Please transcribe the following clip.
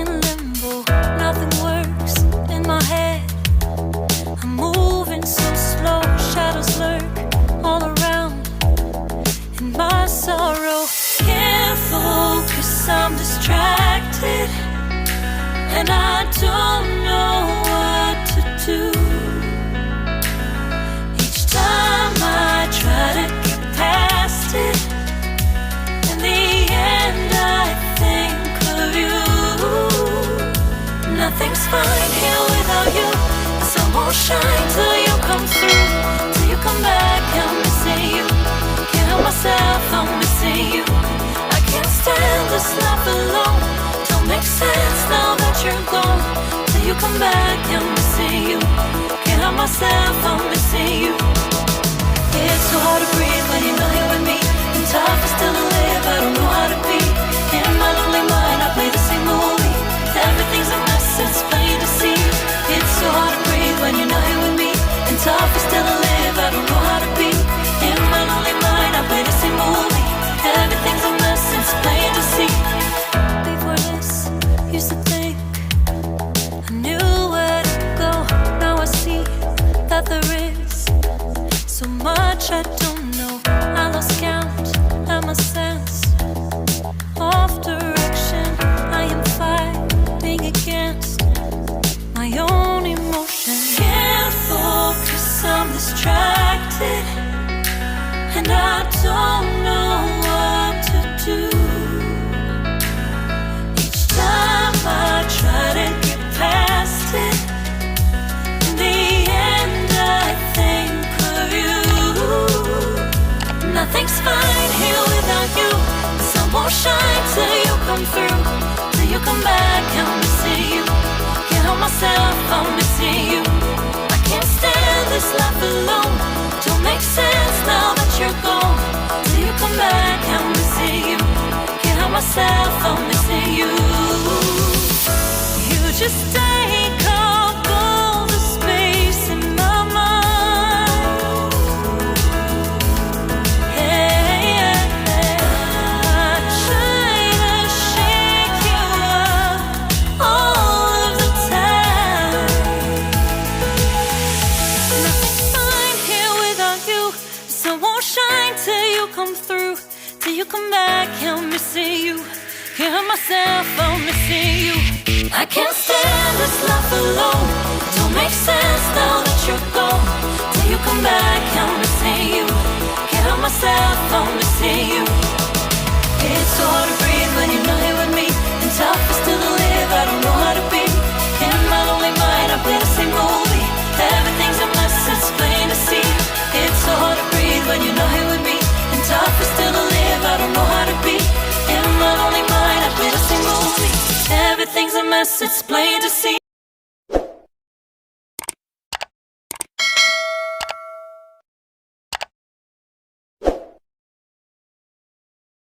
in limbo, nothing works in my head. I'm moving so slow, shadows lurk all around in my sorrow. Can't focus, I'm distracted, and I don't know what to do. Each time I try to get past it, in the end I think of you. Nothing's fine here without you. The sun won't shine till you come through, till you come back. I'm missing you. Can't help myself, I'm missing you. I can't stand this life alone. Don't make sense now that you're gone. Till you come back, I'm missing you. Can't help myself, I'm missing you. It's so hard to breathe when you're not here with me. And tough is still to live, I don't know how to be. In my lonely mind, I play the same movie. Everything's a mess, it's plain to see. It's so hard to breathe when you're not here with me. And tough is still to live, I don't know how to be. In my lonely mind, I play the same movie. Everything's a mess, it's plain to see. Before this, used to think I knew where to go. Now I see that there is so much I don't know. I lost count and my sense of direction. I am fighting against my own emotion. Can't focus, I'm distracted, and I don't know what to do. Each time I try to get past it, in the end I think of you. Nothing's fine here without you. The sun won't shine till you come through, till you come back. I'm missing you. Can't help myself, I'm missing you. I can't stand this life alone. Don't make sense now that you're gone. Till you come back, I'm missing you. Can't help myself, I'm missing you. You just take up all the space in my mind. Hey, I try to shake you up all of the time. Nothing's fine here without you. The sun won't shine till you come through, till you come back. I'm missing you. Can't help myself, I'm missing you. I can't stand this life alone. Don't make sense now that you're gone. Till you come back, I'm missing you. Can't help myself, I'm missing you. It's so hard to breathe when you're not here with me. And tough is still to live, I don't know how to be. In my lonely mind, I play the same movie. Everything's a mess, it's plain to see. It's so hard to breathe when you're not here with me. And tough is still to live, I don't know how to be. In my lonely mind, I play the same movie. Everything's a mess, it's plain to see.